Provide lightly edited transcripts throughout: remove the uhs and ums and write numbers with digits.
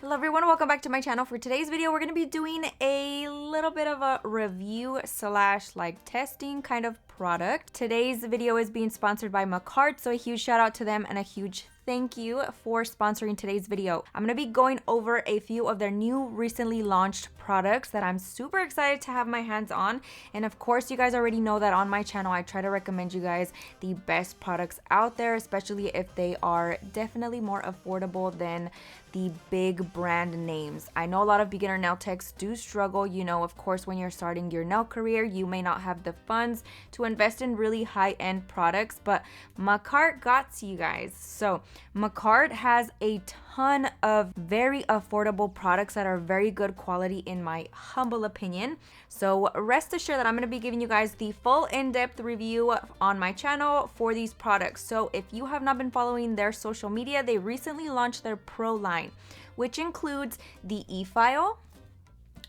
Hello everyone, welcome back to my channel. For today's video, we're going to be doing a little bit of a review slash like testing kind of product. Today's video is being sponsored by Makartt, so a huge shout out to them and a huge thank you for sponsoring today's video. I'm going to be going over a few of their new recently launched products that I'm super excited to have my hands on. And of course, you guys already know that on my channel, I try to recommend you guys the best products out there, especially if they are definitely more affordable than the big brand names. I know a lot of beginner nail techs do struggle. You know, of course, when you're starting your nail career, you may not have the funds to invest in really high-end products, but Makartt got you guys. So Makartt has a ton of very affordable products that are very good quality in my humble opinion. So rest assured that I'm going to be giving you guys the full in-depth review on my channel for these products. So if you have not been following their social media, they recently launched their Pro line, which includes the e-file,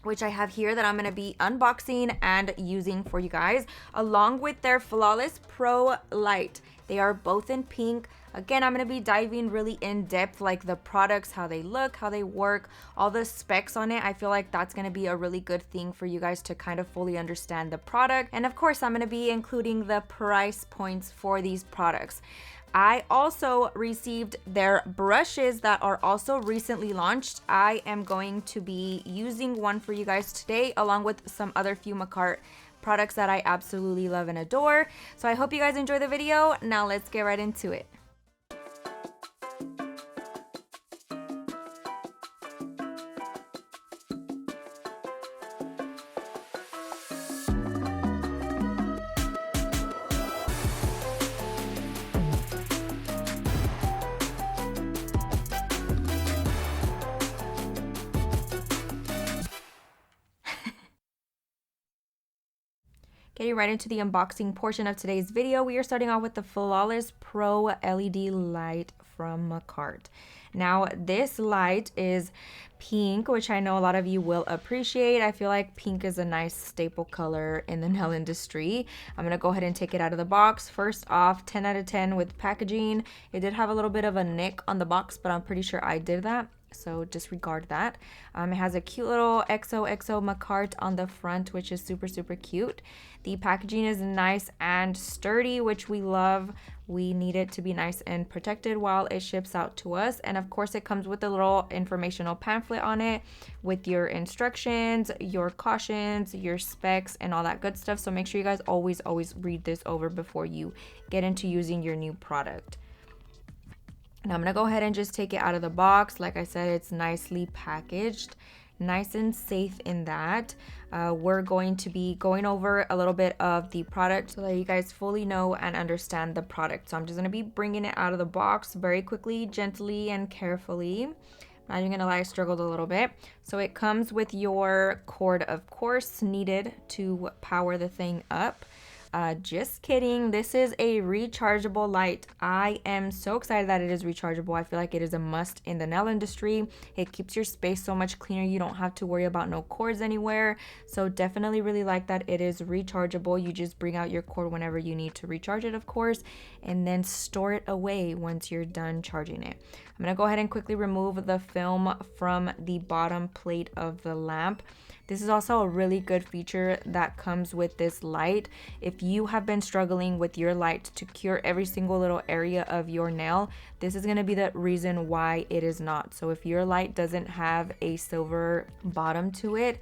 which I have here that I'm going to be unboxing and using for you guys, along with their Flawless Pro Light. They are both in pink. Again, I'm going to be diving really in depth, like the products, how they look, how they work, all the specs on it. I feel like that's going to be a really good thing for you guys to kind of fully understand the product. And of course, I'm going to be including the price points for these products. I also received their brushes that are also recently launched. I am going to be using one for you guys today, along with some other few Makartt products that I absolutely love and adore. So I hope you guys enjoy the video. Now let's get right into it. Getting right into the unboxing portion of today's video, we are starting off with the Flawless Pro LED light from Makartt. Now, this light is pink, which I know a lot of you will appreciate. I feel like pink is a nice staple color in the nail industry. I'm gonna go ahead and take it out of the box. First off, 10 out of 10 with packaging. It did have a little bit of a nick on the box, but I'm pretty sure I did that, so disregard that. It has a cute little XOXO Makartt on the front, which is super cute. The packaging is nice and sturdy, which we love. We need it to be nice and protected while it ships out to us. And of course, it comes with a little informational pamphlet on it with your instructions, your cautions, your specs, and all that good stuff. So make sure you guys always read this over before you get into using your new product. Now I'm gonna go ahead and just take it out of the box. Like I said, it's nicely packaged, nice and safe in that. We're going to be going over a little bit of the product so that you guys fully know and understand the product. So I'm just gonna be bringing it out of the box very quickly, gently, and carefully. Not even gonna lie, I struggled a little bit. So it comes with your cord, of course, needed to power the thing up. Just kidding. This is a rechargeable light. I am so excited that it is rechargeable. I feel like it is a must in the nail industry. It keeps your space so much cleaner. You don't have to worry about no cords anywhere. So definitely really like that it is rechargeable. You just bring out your cord whenever you need to recharge it, of course, and then store it away once you're done charging it. I'm gonna go ahead and quickly remove the film from the bottom plate of the lamp. This is also a really good feature that comes with this light. If you have been struggling with your light to cure every single little area of your nail, this is going to be the reason why it is not. So if your light doesn't have a silver bottom to it,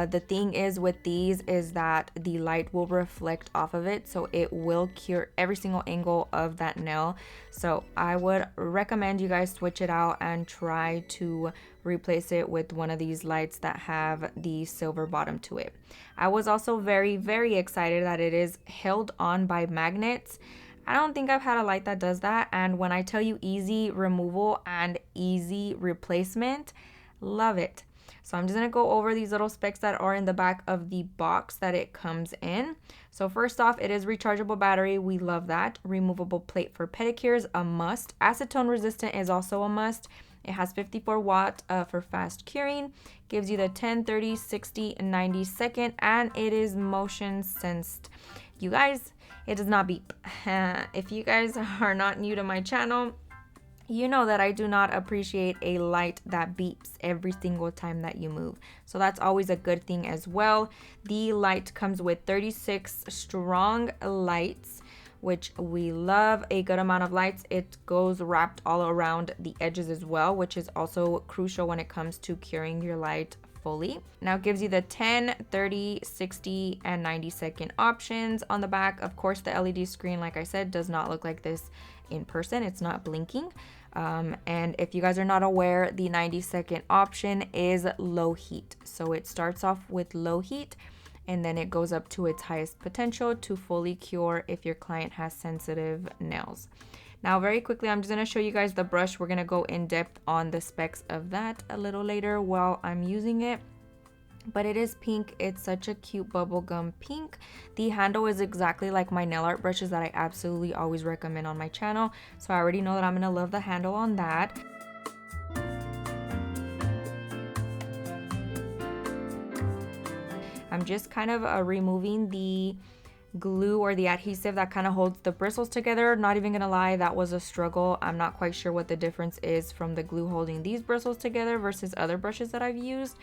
the thing is with these is that the light will reflect off of it, so it will cure every single angle of that nail. So I would recommend you guys switch it out and try to replace it with one of these lights that have the silver bottom to it. I was also very excited that it is held on by magnets. I don't think I've had a light that does that, and when I tell you easy removal and easy replacement, love it. So I'm just going to go over these little specs that are in the back of the box that it comes in. So first off, it is rechargeable battery. We love that. Removable plate for pedicures, a must. Acetone resistant is also a must. It has 54 watt for fast curing. Gives you the 10, 30, 60, and 90 second, and it is motion sensed. You guys, it does not beep. If you guys are not new to my channel, You know that I do not appreciate a light that beeps every single time that you move. So that's always a good thing as well. The light comes with 36 strong lights, which we love. A good amount of lights. It goes wrapped all around the edges as well, which is also crucial when it comes to curing your light fully. Now it gives you the 10, 30, 60, and 90-second options on the back. Of course, the LED screen, like I said, does not look like this in person. It's not blinking. And if you guys are not aware, the 90-second option is low heat. So it starts off with low heat and then it goes up to its highest potential to fully cure if your client has sensitive nails. Now, very quickly, I'm just going to show you guys the brush. We're going to go in depth on the specs of that a little later while I'm using it. But it is pink. It's such a cute bubblegum pink. The handle is exactly like my nail art brushes that I absolutely always recommend on my channel. So I already know that I'm going to love the handle on that. I'm just kind of removing the glue or the adhesive that kind of holds the bristles together. Not even gonna lie, that was a struggle. I'm not quite sure what the difference is from the glue holding these bristles together versus other brushes that I've used,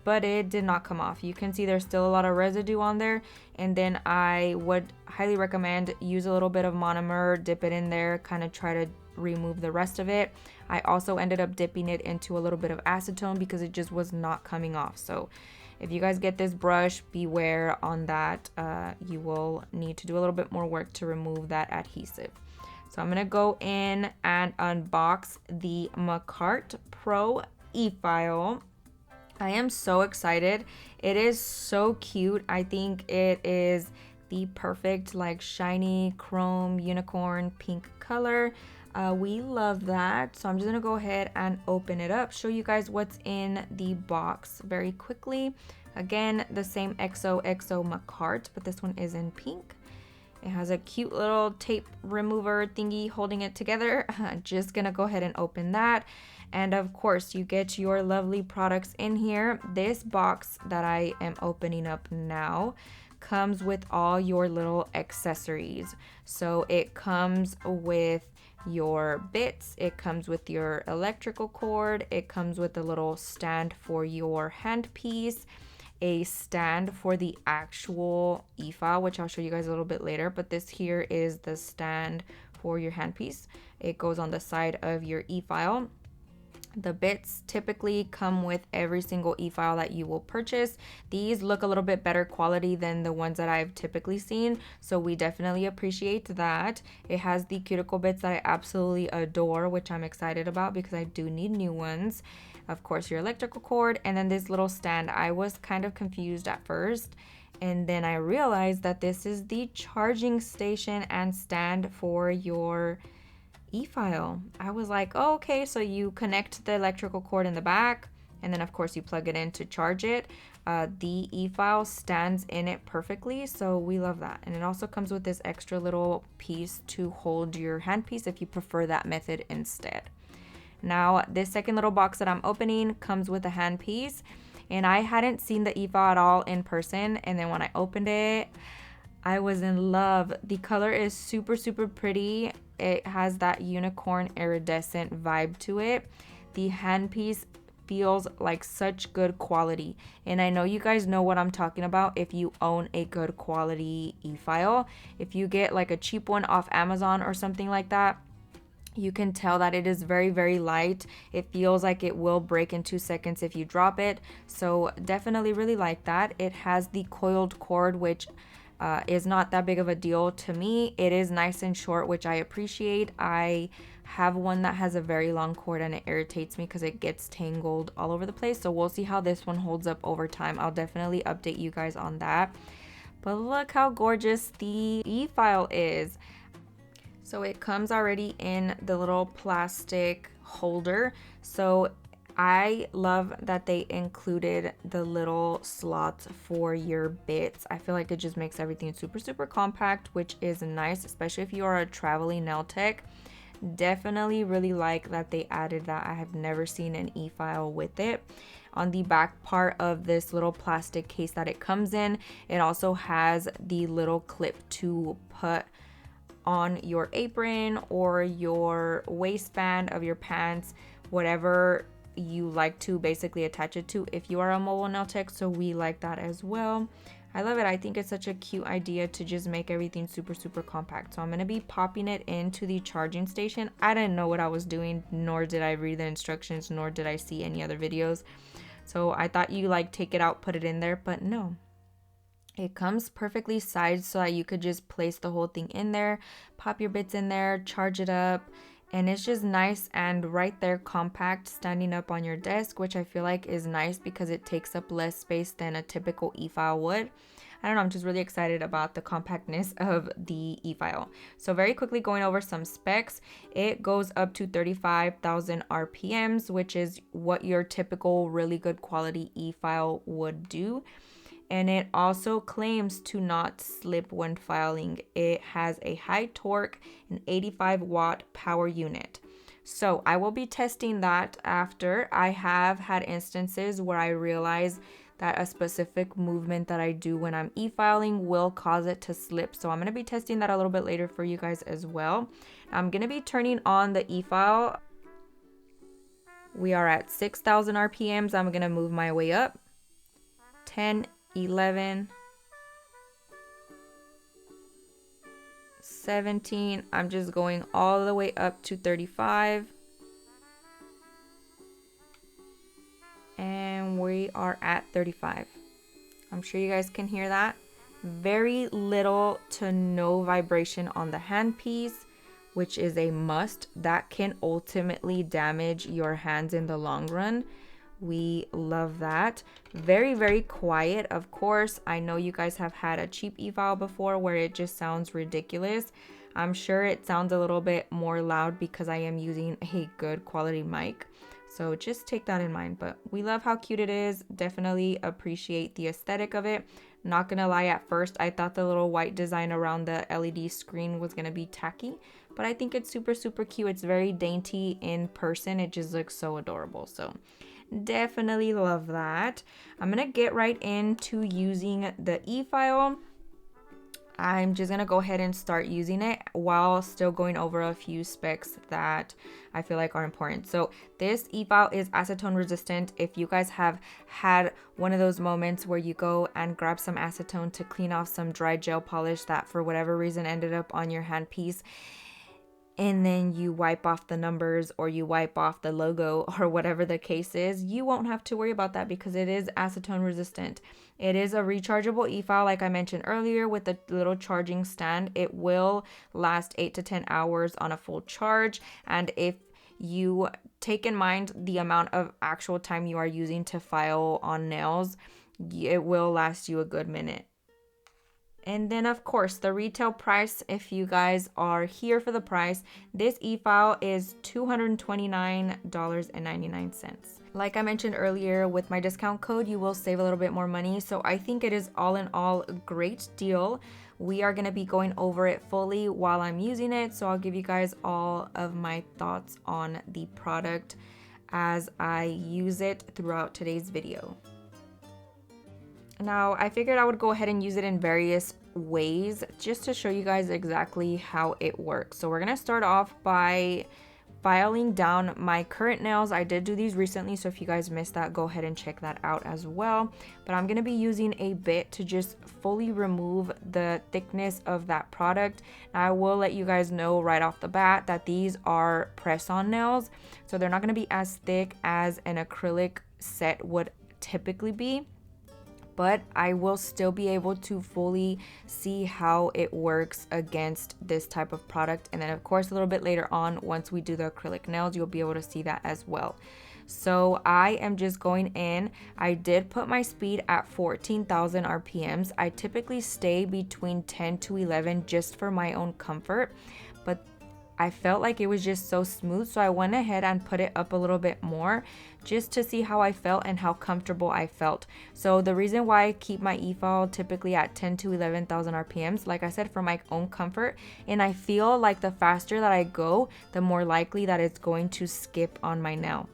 but it did not come off. You can see there's still a lot of residue on there, and then I would highly recommend use a little bit of monomer, dip it in there, kind of try to remove the rest of it. I also ended up dipping it into a little bit of acetone because it just was not coming off. So if you guys get this brush, beware on that. You will need to do a little bit more work to remove that adhesive. So I'm gonna go in and unbox the Makartt Pro e-file. I am so excited. It is so cute. I think it is the perfect like shiny chrome unicorn pink color. We love that. So I'm just gonna go ahead and open it up, show you guys what's in the box very quickly. Again, the same XOXO Makartt, but this one is in pink. It has a cute little tape remover thingy holding it together. Just gonna go ahead and open that. And of course, you get your lovely products in here. This box that I am opening up now comes with all your little accessories. So it comes with your bits, it comes with your electrical cord, it comes with a little stand for your handpiece, a stand for the actual e-file, which I'll show you guys a little bit later, but this here is the stand for your handpiece. It goes on the side of your e-file. The bits typically come with every single e-file that you will purchase. These look a little bit better quality than the ones that I've typically seen, so we definitely appreciate that. It has the cuticle bits that I absolutely adore, which I'm excited about because I do need new ones. Of course, your electrical cord, and then this little stand. I was kind of confused at first, and then I realized that this is the charging station and stand for your e-file. I was like, oh, okay, so you connect the electrical cord in the back, and then of course you plug it in to charge it. The e-file stands in it perfectly, so we love that. And it also comes with this extra little piece to hold your handpiece if you prefer that method instead. Now, this second little box that I'm opening comes with a handpiece, and I hadn't seen the e-file at all in person, and then when I opened it, I was in love. The color is super, super pretty. It has that unicorn iridescent vibe to it. The handpiece feels like such good quality. And I know you guys know what I'm talking about if you own a good quality e-file. If you get like a cheap one off Amazon or something like that, you can tell that it is very, very light. It feels like it will break in 2 seconds if you drop it. So definitely really like that. It has the coiled cord, which is not that big of a deal to me. It is nice and short, which I appreciate. I have one that has a very long cord and it irritates me because it gets tangled all over the place. So we'll see how this one holds up over time. I'll definitely update you guys on that. But look how gorgeous the e-file is. So it comes already in the little plastic holder. So I love that they included the little slots for your bits. I feel like it just makes everything super, super compact, which is nice, especially if you are a traveling nail tech. Definitely really like that they added that. I have never seen an e-file with it. On the back part of this little plastic case that it comes in, it also has the little clip to put on your apron or your waistband of your pants, whatever you like to basically attach it to if you are a mobile nail tech. So we like that as well. I love it. I think it's such a cute idea to just make everything super, super compact. So I'm going to be popping it into the charging station. I didn't know what I was doing, nor did I read the instructions, nor did I see any other videos. So I thought you like take it out, put it in there, but no. It comes perfectly sized so that you could just place the whole thing in there, pop your bits in there, charge it up. And it's just nice and right there compact standing up on your desk, which I feel like is nice because it takes up less space than a typical e-file would. I don't know, I'm just really excited about the compactness of the e-file. So very quickly going over some specs, it goes up to 35,000 RPMs, which is what your typical really good quality e-file would do. And it also claims to not slip when filing. It has a high torque and 85-watt power unit. So I will be testing that after. I have had instances where I realize that a specific movement that I do when I'm e-filing will cause it to slip. So I'm going to be testing that a little bit later for you guys as well. I'm going to be turning on the e-file. We are at 6,000 RPMs. I'm going to move my way up. 10, 11, 17. I'm just going all the way up to 35. And we are at 35. I'm sure you guys can hear that. Very little to no vibration on the handpiece, which is a must. That can ultimately damage your hands in the long run. We love that. Very, very quiet. Of course, I know you guys have had a cheap e-file before where it just sounds ridiculous. I'm sure it sounds a little bit more loud because I am using a good quality mic. So just take that in mind. But we love how cute it is. Definitely appreciate the aesthetic of it. Not gonna lie, at first I thought the little white design around the LED screen was gonna be tacky, but I think it's super, super cute. It's very dainty in person. It just looks so adorable. So definitely love that. I'm gonna get right into using the e-file. I'm just gonna go ahead and start using it while still going over a few specs that I feel like are important. So this e-file is acetone resistant. If you guys have had one of those moments where you go and grab some acetone to clean off some dry gel polish that for whatever reason ended up on your handpiece, and then you wipe off the numbers or you wipe off the logo or whatever the case is, you won't have to worry about that because it is acetone resistant. It is a rechargeable e-file, like I mentioned earlier, with a little charging stand. It will last 8 to 10 hours on a full charge. And if you take in mind the amount of actual time you are using to file on nails, it will last you a good minute. And then of course the retail price, if you guys are here for the price, this e-file is $229.99. Like I mentioned earlier, with my discount code you will save a little bit more money, so I think it is all in all a great deal. We are going to be going over it fully while I'm using it, so I'll give you guys all of my thoughts on the product as I use it throughout today's video. Now, I figured I would go ahead and use it in various ways just to show you guys exactly how it works. So we're going to start off by filing down my current nails. I did do these recently, so if you guys missed that, go ahead and check that out as well. But I'm going to be using a bit to just fully remove the thickness of that product. Now, I will let you guys know right off the bat that these are press-on nails, so they're not going to be as thick as an acrylic set would typically be. But I will still be able to fully see how it works against this type of product. And then of course, a little bit later on, once we do the acrylic nails, you'll be able to see that as well. So I am just going in. I did put my speed at 14,000 RPMs. I typically stay between 10 to 11 just for my own comfort, but I felt like it was just so smooth, so I went ahead and put it up a little bit more just to see how I felt and how comfortable I felt. So the reason why I keep my e-file typically at 10 to 11,000 RPMs, like I said, for my own comfort, and I feel like the faster that I go, the more likely that it's going to skip on my nail.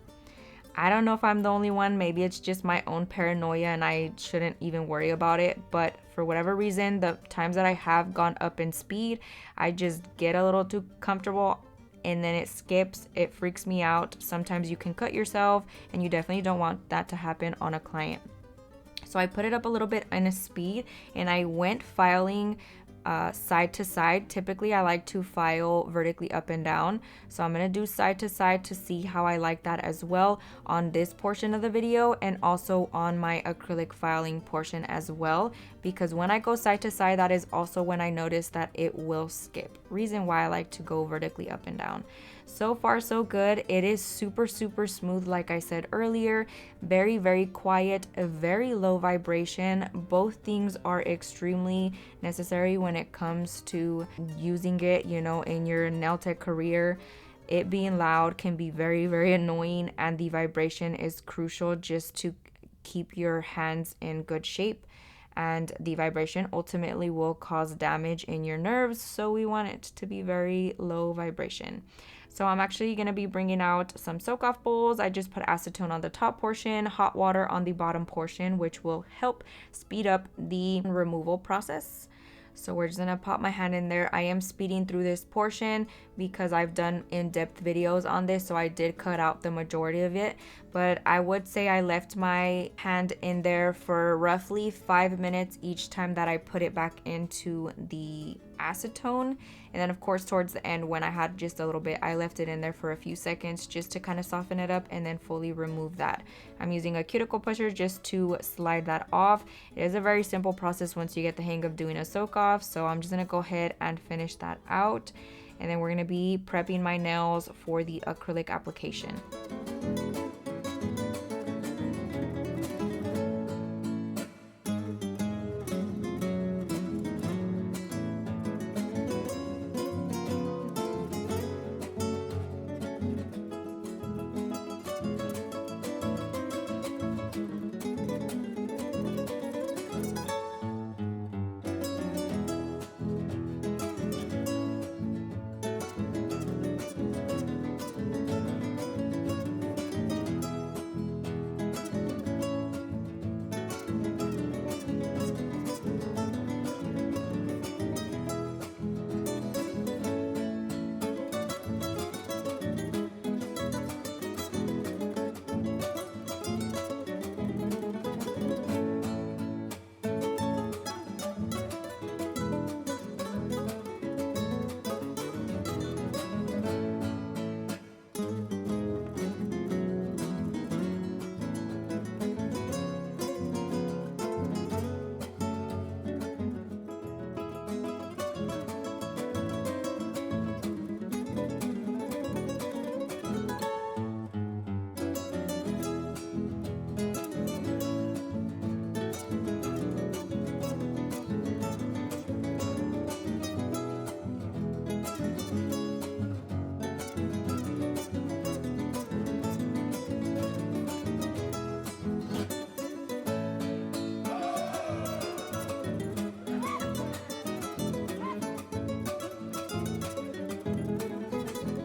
I don't know if I'm the only one. Maybe it's just my own paranoia and I shouldn't even worry about it. But for whatever reason, the times that I have gone up in speed, I just get a little too comfortable and then it skips. It freaks me out. Sometimes you can cut yourself and you definitely don't want that to happen on a client. So I put it up a little bit in a speed and I went filing side to side. Typically I like to file vertically up and down, so I'm gonna do side to side to see how I like that as well on this portion of the video, and also on my acrylic filing portion as well, because when I go side to side, that is also when I notice that it will skip. Reason why I like to go vertically up and down. So far so good. It is super smooth, like I said earlier. Very quiet, a very low vibration. Both things are extremely necessary when it comes to using it, you know, in your nail tech career. It being loud can be very annoying, and the vibration is crucial just to keep your hands in good shape. And the vibration ultimately will cause damage in your nerves, so we want it to be very low vibration. So I'm actually going to be bringing out some soak off bowls. I just put acetone on the top portion, hot water on the bottom portion, which will help speed up the removal process. So we're just gonna pop my hand in there. I am speeding through this portion because I've done in-depth videos on this, so I did cut out the majority of it. But I would say I left my hand in there for roughly 5 minutes each time that I put it back into the acetone. And then of course towards the end, when I had just a little bit, I left it in there for a few seconds just to kind of soften it up and then fully remove that. I'm using a cuticle pusher just to slide that off. It is a very simple process once you get the hang of doing a soak off. So I'm just gonna go ahead and finish that out. And then we're gonna be prepping my nails for the acrylic application.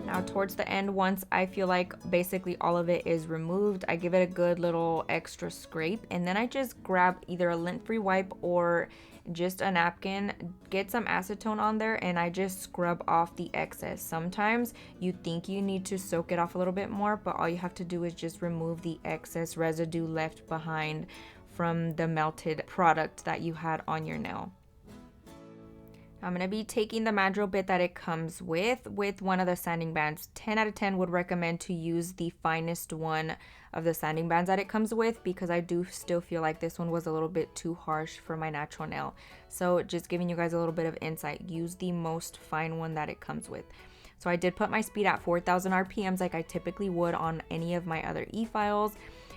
Now towards the end, once I feel like basically all of it is removed, I give it a good little extra scrape, and then I just grab either a lint-free wipe or just a napkin, get some acetone on there, and I just scrub off the excess. Sometimes you think you need to soak it off a little bit more, but all you have to do is just remove the excess residue left behind from the melted product that you had on your nail. I'm going to be taking the mandrel bit that it comes with one of the sanding bands. 10 out of 10 would recommend to use the finest one of the sanding bands that it comes with, because I do still feel like this one was a little bit too harsh for my natural nail. So just giving you guys a little bit of insight, use the most fine one that it comes with. So I did put my speed at 4,000 RPMs like I typically would on any of my other e-files.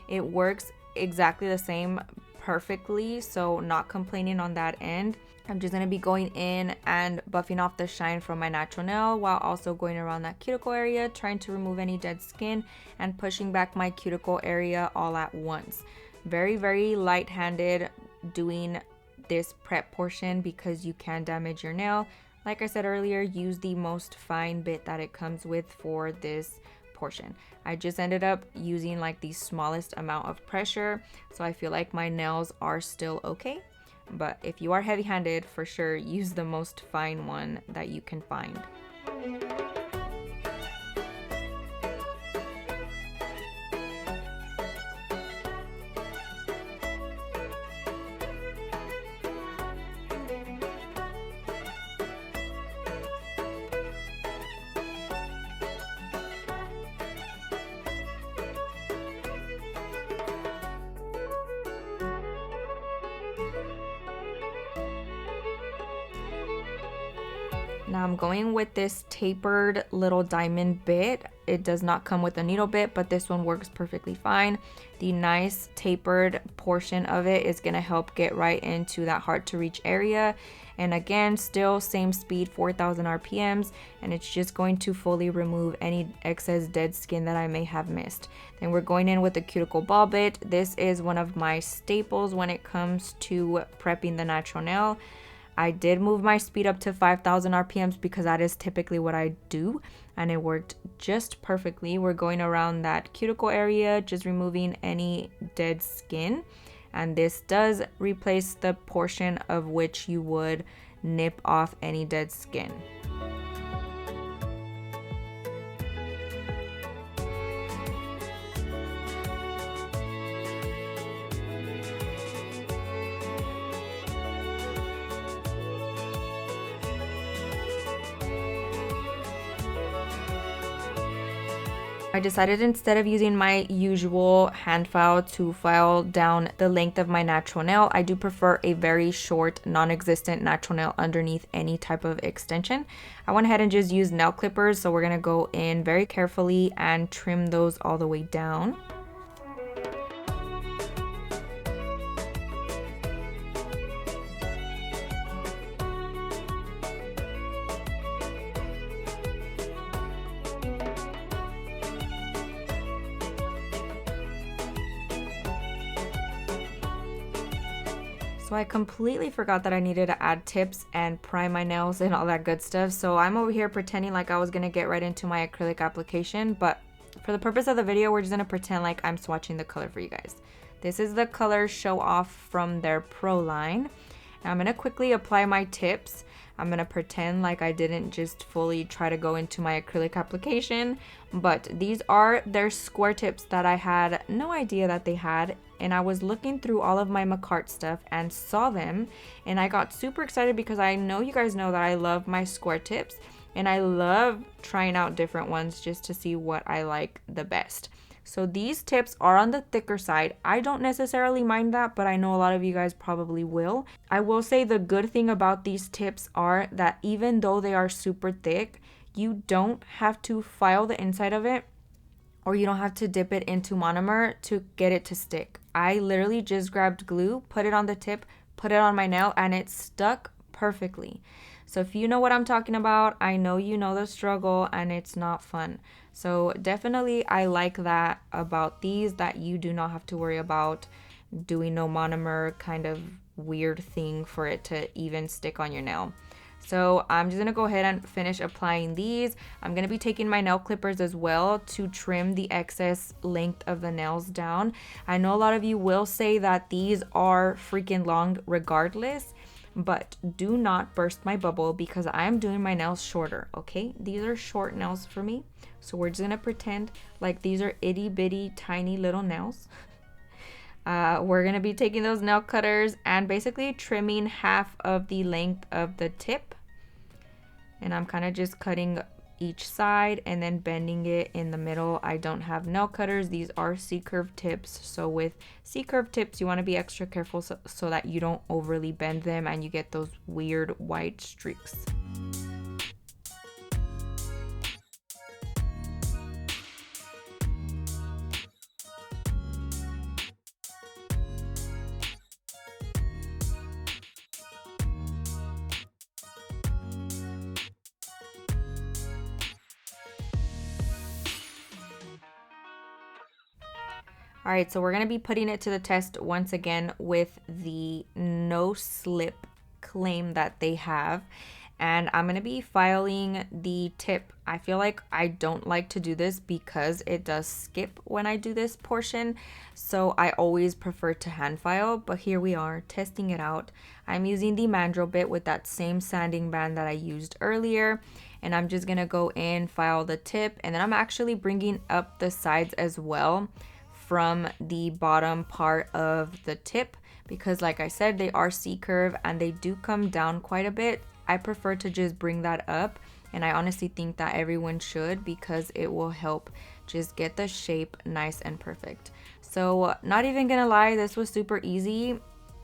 It works exactly the same perfectly, so not complaining on that end. I'm just going to be going in and buffing off the shine from my natural nail while also going around that cuticle area, trying to remove any dead skin and pushing back my cuticle area all at once. Very light-handed doing this prep portion because you can damage your nail. Like I said earlier, use the most fine bit that it comes with for this portion. I just ended up using like the smallest amount of pressure, so I feel like my nails are still okay. But if you are heavy-handed, for sure use the most fine one that you can find. Now I'm going with this tapered little diamond bit. It does not come with a needle bit, but this one works perfectly fine. The nice tapered portion of it is gonna help get right into that hard to reach area. And again, still same speed, 4,000 RPMs, and it's just going to fully remove any excess dead skin that I may have missed. Then we're going in with the cuticle ball bit. This is one of my staples when it comes to prepping the natural nail. I did move my speed up to 5,000 RPMs because that is typically what I do, and it worked just perfectly. We're going around that cuticle area, just removing any dead skin, and this does replace the portion of which you would nip off any dead skin. I decided instead of using my usual hand file to file down the length of my natural nail, I do prefer a very short, non-existent natural nail underneath any type of extension. I went ahead and just used nail clippers, so we're gonna go in very carefully and trim those all the way down. So I completely forgot that I needed to add tips and prime my nails and all that good stuff. So I'm over here pretending like I was gonna get right into my acrylic application, but for the purpose of the video, we're just gonna pretend like I'm swatching the color for you guys. This is the color Show Off from their Pro line. Now I'm gonna quickly apply my tips. I'm gonna pretend like I didn't just fully try to go into my acrylic application, but these are their square tips that I had no idea that they had. And I was looking through all of my Makartt stuff and saw them, and I got super excited because I know you guys know that I love my square tips, and I love trying out different ones just to see what I like the best. So these tips are on the thicker side. I don't necessarily mind that, but I know a lot of you guys probably will. I will say the good thing about these tips are that even though they are super thick, you don't have to file the inside of it, or you don't have to dip it into monomer to get it to stick. I literally just grabbed glue, put it on the tip, put it on my nail, and it stuck perfectly. So if you know what I'm talking about, I know you know the struggle, and it's not fun. So definitely I like that about these, that you do not have to worry about doing no monomer kind of weird thing for it to even stick on your nail. So I'm just gonna go ahead and finish applying these. I'm gonna be taking my nail clippers as well to trim the excess length of the nails down. I know a lot of you will say that these are freaking long regardless, but do not burst my bubble because I'm doing my nails shorter, okay? These are short nails for me. So we're just gonna pretend like these are itty bitty tiny little nails. We're gonna be taking those nail cutters and basically trimming half of the length of the tip. And I'm kind of just cutting each side and then bending it in the middle. I don't have nail cutters. These are C-curve tips. So with C-curve tips, you want to be extra careful so that you don't overly bend them and you get those weird white streaks. All right, so we're gonna be putting it to the test once again with the no slip claim that they have. and I'm gonna be filing the tip. I feel like I don't like to do this because it does skip when I do this portion, so I always prefer to hand file, but here we are testing it out. I'm using the mandrel bit with that same sanding band that I used earlier, and I'm just gonna go in, file the tip, and then I'm actually bringing up the sides as well from the bottom part of the tip, because like I said, they are C-curve and they do come down quite a bit. I prefer to just bring that up, and I honestly think that everyone should, because it will help just get the shape nice and perfect. So not even gonna lie, this was super easy.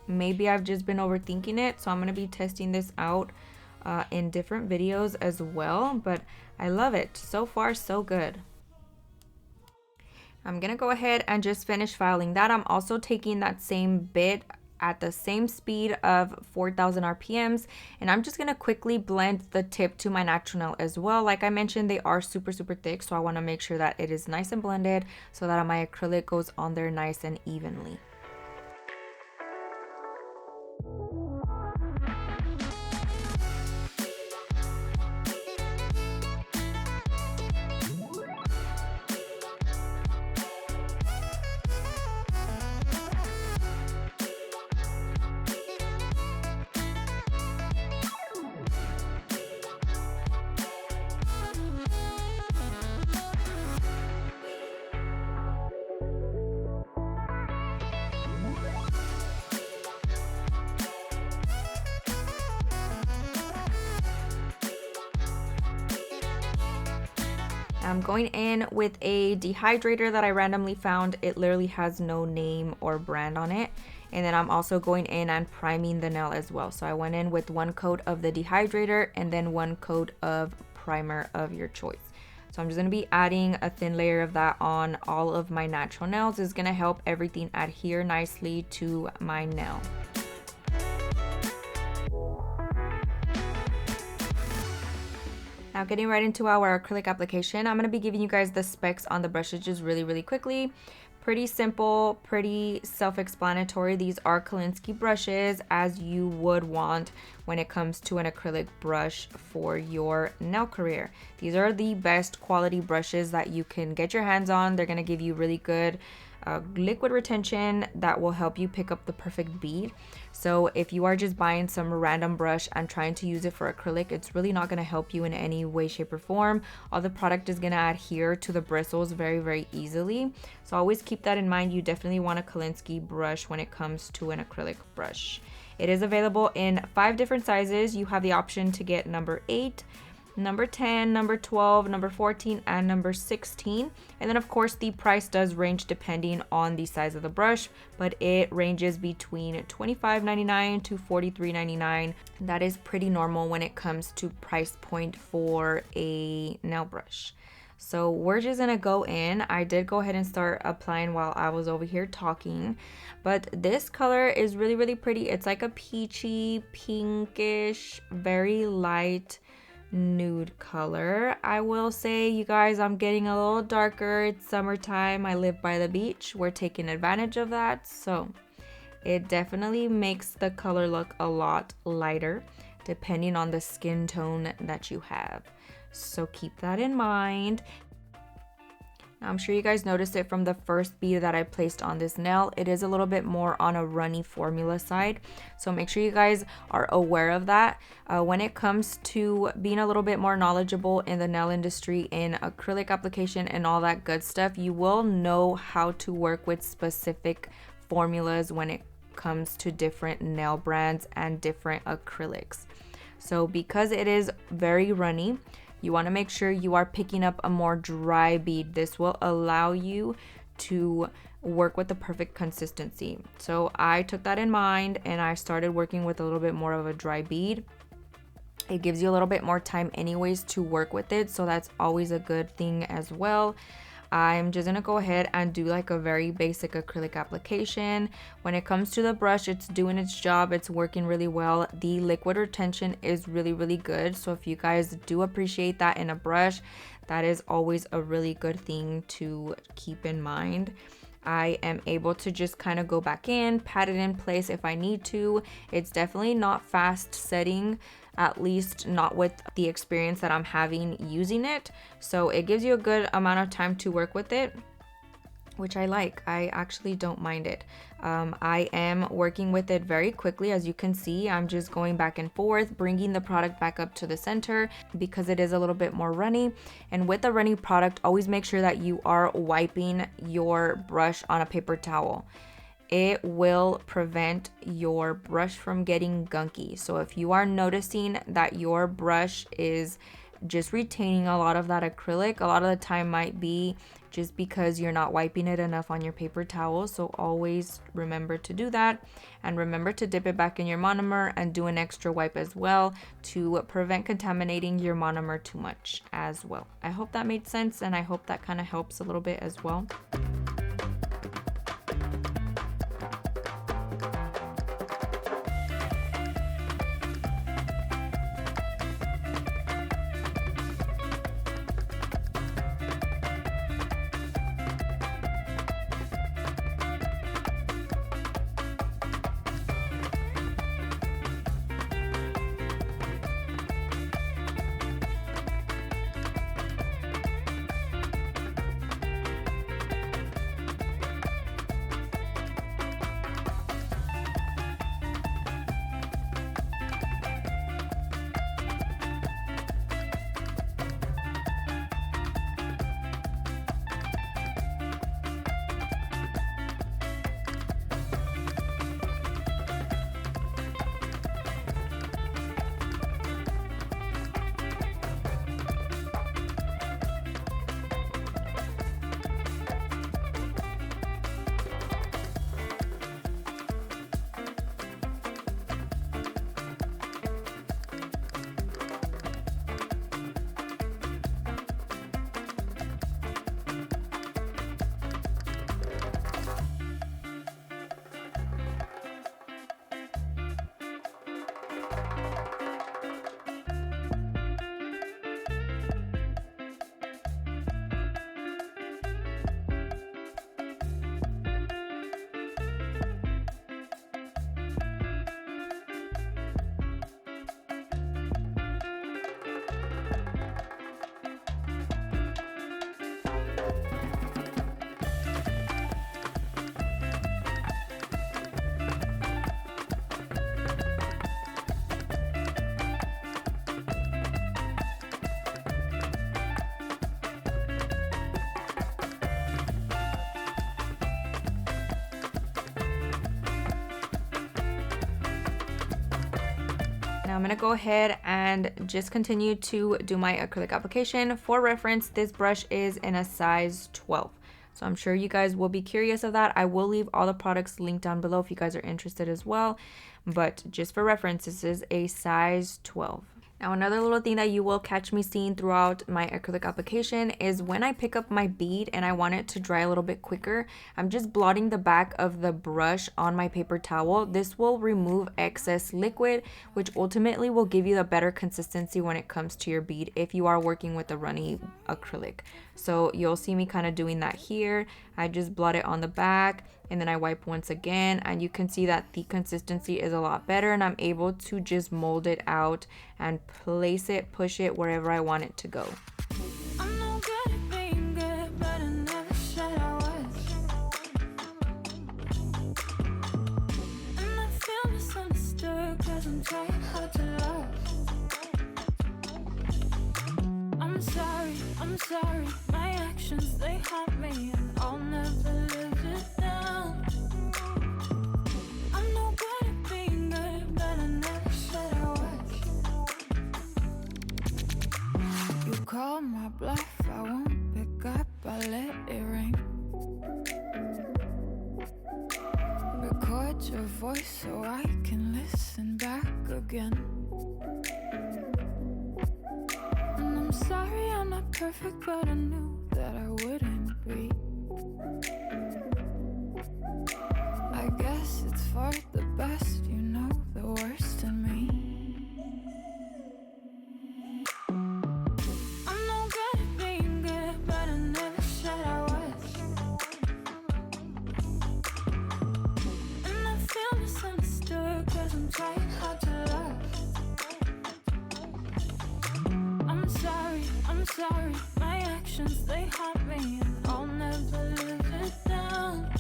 Maybe I've just been overthinking it, so I'm gonna be testing this out in different videos as well, but I love it. So far, so good. I'm gonna go ahead and just finish filing that. I'm also taking that same bit at the same speed of 4,000 RPMs, and I'm just gonna quickly blend the tip to my natural nail as well. Like I mentioned, they are super thick, so I wanna make sure that it is nice and blended so that my acrylic goes on there nice and evenly. I'm going in with a dehydrator that I randomly found. It literally has no name or brand on it. And then I'm also going in and priming the nail as well. So I went in with 1 coat of the dehydrator and then 1 coat of primer of your choice. So I'm just going to be adding a thin layer of that on all of my natural nails. It's going to help everything adhere nicely to my nail. Now getting right into our acrylic application, I'm going to be giving you guys the specs on the brushes just really quickly. Pretty simple, pretty self-explanatory. These are Kolinsky brushes, as you would want when it comes to an acrylic brush for your nail career. These are the best quality brushes that you can get your hands on. They're going to give you really good liquid retention that will help you pick up the perfect bead. So if you are just buying some random brush and trying to use it for acrylic, it's really not going to help you in any way, shape, or form. All the product is going to adhere to the bristles very easily. So always keep that in mind. You definitely want a Kolinsky brush when it comes to an acrylic brush. It is available in 5 different sizes. You have the option to get number 8, number 10, number 12, number 14, and number 16. And then of course the price does range depending on the size of the brush, but it ranges between $25.99 to $43.99. That is pretty normal when it comes to price point for a nail brush. So we're just gonna go in. I did go ahead and start applying while I was over here talking, but this color is really pretty. It's like a peachy, pinkish, very light nude color. I will say, you guys, I'm getting a little darker. It's summertime. I live by the beach. We're taking advantage of that, so it definitely makes the color look a lot lighter depending on the skin tone that you have. So keep that in mind. I'm sure you guys noticed it from the first bead that I placed on this nail. It is a little bit more on a runny formula side. So make sure you guys are aware of that. When it comes to being a little bit more knowledgeable in the nail industry, in acrylic application and all that good stuff, you will know how to work with specific formulas when it comes to different nail brands and different acrylics. So because it is very runny, you want to make sure you are picking up a more dry bead. This will allow you to work with the perfect consistency. So I took that in mind and I started working with a little bit more of a dry bead. It gives you a little bit more time anyways to work with it, so that's always a good thing as well. I'm just gonna go ahead and do like a very basic acrylic application. When it comes to the brush, it's doing its job. It's working really well. The liquid retention is really good. So if you guys do appreciate that in a brush, that is always a really good thing to keep in mind. I am able to just kind of go back in, pat it in place if I need to. It's definitely not fast setting. at least not with the experience that I'm having using it. So it gives you a good amount of time to work with it, which I like. I actually don't mind it. I am working with it very quickly. As you can see, I'm just going back and forth, bringing the product back up to the center because it is a little bit more runny. And with a runny product, always make sure that you are wiping your brush on a paper towel. It will prevent your brush from getting gunky. So if you are noticing that your brush is just retaining a lot of that acrylic, a lot of the time might be just because you're not wiping it enough on your paper towel. So always remember to do that, and remember to dip it back in your monomer and do an extra wipe as well to prevent contaminating your monomer too much as well. I hope that made sense, and I hope that kind of helps a little bit as well. Now I'm gonna go ahead and just continue to do my acrylic application. For reference, this brush is in a size 12. So I'm sure you guys will be curious of that. I will leave all the products linked down below if you guys are interested as well. But just for reference, this is a size 12. Now another little thing that you will catch me seeing throughout my acrylic application is when I pick up my bead and I want it to dry a little bit quicker, I'm just blotting the back of the brush on my paper towel. This will remove excess liquid, which ultimately will give you the better consistency when it comes to your bead if you are working with a runny acrylic. So you'll see me kind of doing that here. I just blot it on the back and then I wipe once again, and you can see that the consistency is a lot better, and I'm able to just mold it out and place it, push it wherever I want it to go. I'm no good at being good, but I never said I was. And I feel misunderstood 'cause I'm trying hard to love. I'm sorry, my actions, they haunt me, and I'll never live it down. I'm no good at being good, but I never said I was. You call my bluff, I won't pick up, I let it ring. Record your voice so I can listen back again. Sorry, I'm not perfect, but I knew that I wouldn't be. I guess it's for the best, you know the worst in me. I'm no good at being good, but I never said I was. And I feel misunderstood 'cause I'm trying hard to love. sorry, my actions, they haunt me, and I'll never live it down.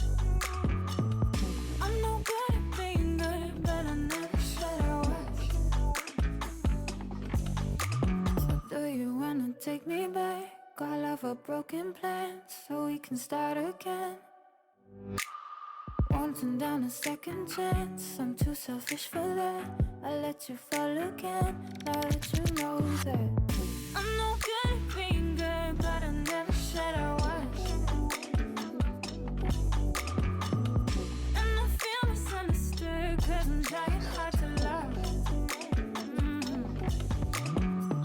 I'm no good at being good, but I never said I was. So do you wanna take me back? All of our broken plans, so we can start again. Wanting down a second chance, I'm too selfish for that. I let you fall again, now that you know that I'm no good at being good, but I never said I was. And I feel misunderstood, cause I'm trying hard to love.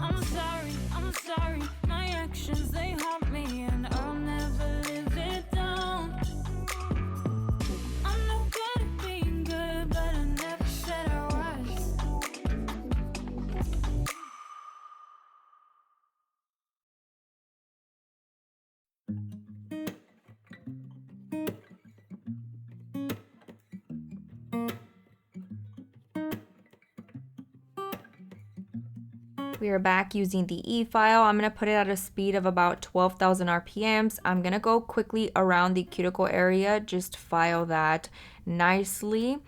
I'm sorry, my actions, they haunt me, and I'll never live it down. I'm no good at being good, but I never said I was. We are back using the E file. I'm going to put it at a speed of about 12,000 RPMs. I'm going to go quickly around the cuticle area, just file that nicely.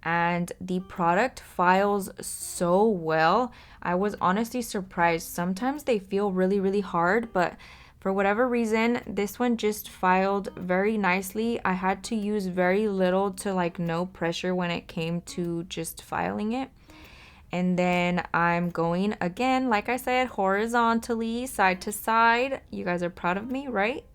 And the product files so well. I was honestly surprised. Sometimes they feel really, really hard, but for whatever reason, this one just filed very nicely. I had to use very little to like no pressure when it came to just filing it. And then I'm going again, like I said, horizontally, side to side. You guys are proud of me, right?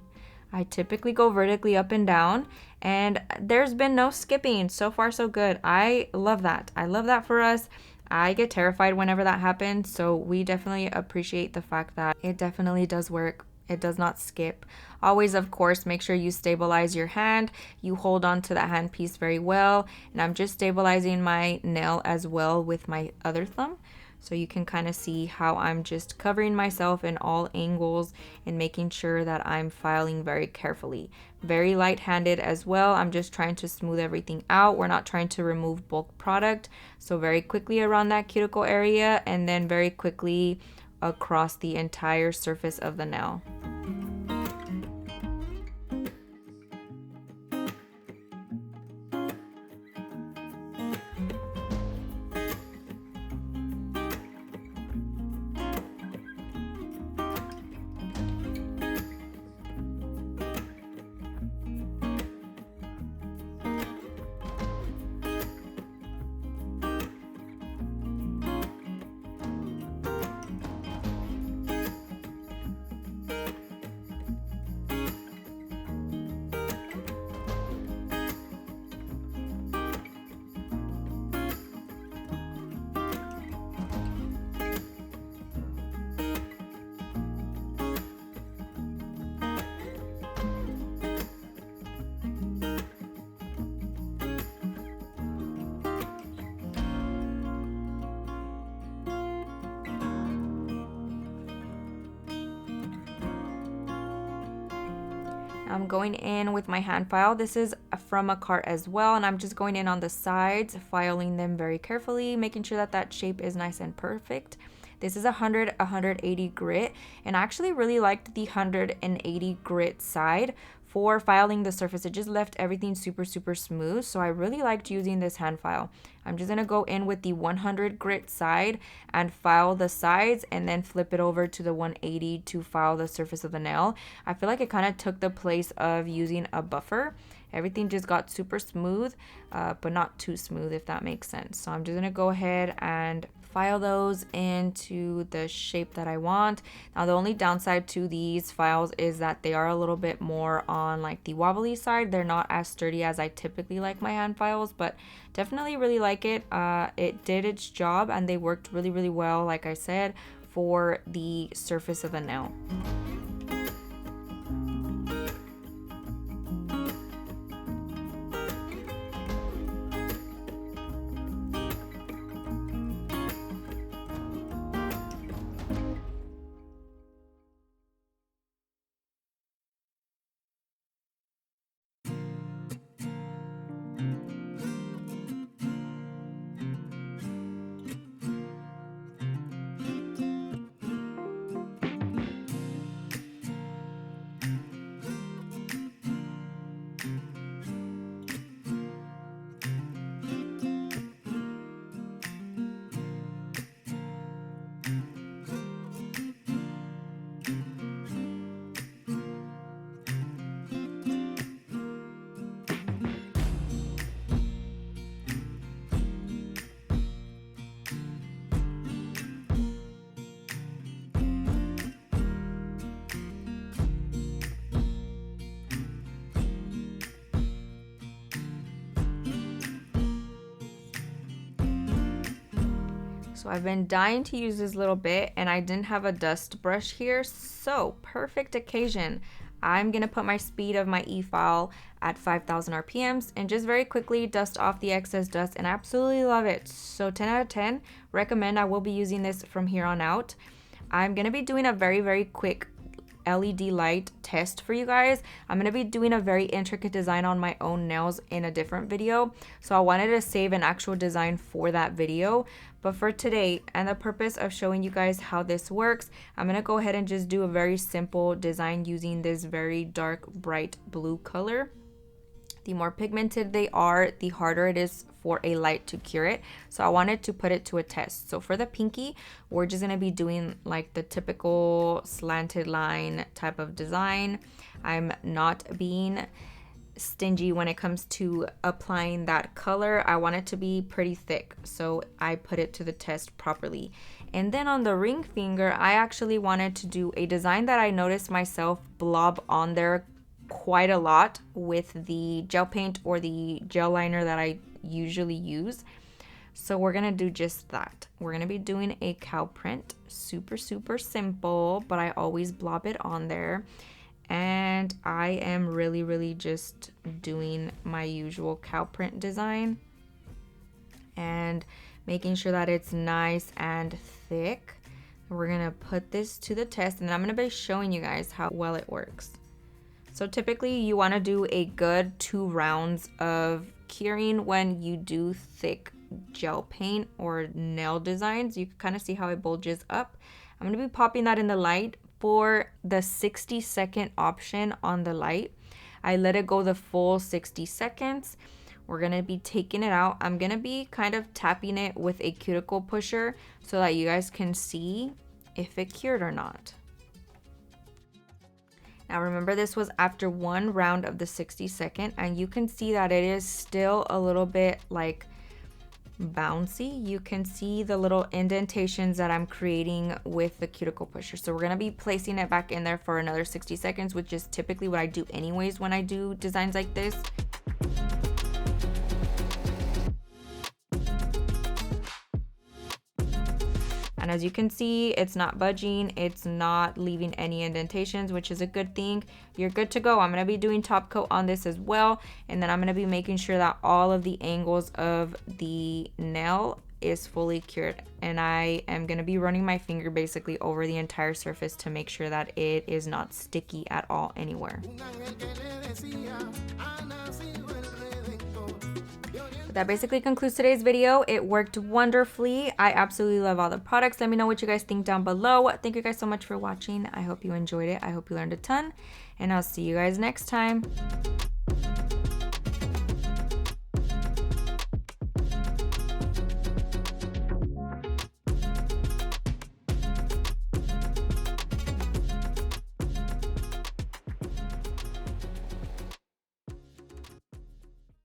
I typically go vertically up and down, and there's been no skipping. So far, so good. I love that. I love that for us. I get terrified whenever that happens, so we definitely appreciate the fact that it definitely does work. It does not skip. Always, of course, make sure you stabilize your hand. You hold on to that hand piece very well. And I'm just stabilizing my nail as well with my other thumb. So you can kind of see how I'm just covering myself in all angles and making sure that I'm filing very carefully. Very light-handed as well. I'm just trying to smooth everything out. We're not trying to remove bulk product. So very quickly around that cuticle area, and then very quickly across the entire surface of the nail. I'm going in with my hand file. This is from Makartt as well, and I'm just going in on the sides, filing them very carefully, making sure that that shape is nice and perfect. This is 180 grit, and I actually really liked the 180 grit side for filing the surface. It just left everything super, super smooth, so I really liked using this hand file. I'm just gonna go in with the 100 grit side and file the sides, and then flip it over to the 180 to file the surface of the nail. I feel like it kind of took the place of using a buffer. Everything just got super smooth, but not too smooth, if that makes sense. So I'm just gonna go ahead and file those into the shape that I want. Now the only downside to these files is that they are a little bit more on like the wobbly side. They're not as sturdy as I typically like my hand files, but definitely really like it. It did its job, and they worked really, really well, like I said, for the surface of the nail. So I've been dying to use this little bit and I didn't have a dust brush here, so perfect occasion. I'm gonna put my speed of my e-file at 5,000 RPMs and just very quickly dust off the excess dust, and I absolutely love it. So 10 out of 10, recommend. I will be using this from here on out. I'm gonna be doing a very quick LED light test for you guys. I'm gonna be doing a very intricate design on my own nails in a different video, so I wanted to save an actual design for that video. But for today, and the purpose of showing you guys how this works, I'm gonna go ahead and just do a very simple design using this very dark bright blue color. The more pigmented they are, the harder it is for a light to cure it. So I wanted to put it to a test. So for the pinky, we're just gonna be doing like the typical slanted line type of design. I'm not being stingy when it comes to applying that color. I want it to be pretty thick, so I put it to the test properly. And then on the ring finger, I actually wanted to do a design that I noticed myself blob on there quite a lot with the gel paint or the gel liner that I usually use. So we're gonna do just that. We're gonna be doing a cow print, super simple, but I always blob it on there. And I am really just doing my usual cow print design and making sure that it's nice and thick. We're gonna put this to the test, and then I'm gonna be showing you guys how well it works. So typically you want to do a good 2 rounds of curing when you do thick gel paint or nail designs. You can kind of see how it bulges up. I'm going to be popping that in the light for the 60-second option on the light. I let it go the full 60 seconds. We're going to be taking it out. I'm going to be kind of tapping it with a cuticle pusher so that you guys can see if it cured or not. Now remember, this was after 1 round of the 60-second, and you can see that it is still a little bit like bouncy. You can see the little indentations that I'm creating with the cuticle pusher. So we're gonna be placing it back in there for another 60 seconds, which is typically what I do anyways when I do designs like this. And as you can see, it's not budging, it's not leaving any indentations, which is a good thing. You're good to go. I'm gonna be doing top coat on this as well, and then I'm gonna be making sure that all of the angles of the nail is fully cured. And I am gonna be running my finger basically over the entire surface to make sure that it is not sticky at all anywhere. That basically concludes today's video. It worked wonderfully. I absolutely love all the products. Let me know what you guys think down below. Thank you guys so much for watching. I hope you enjoyed it. I hope you learned a ton, and I'll see you guys next time.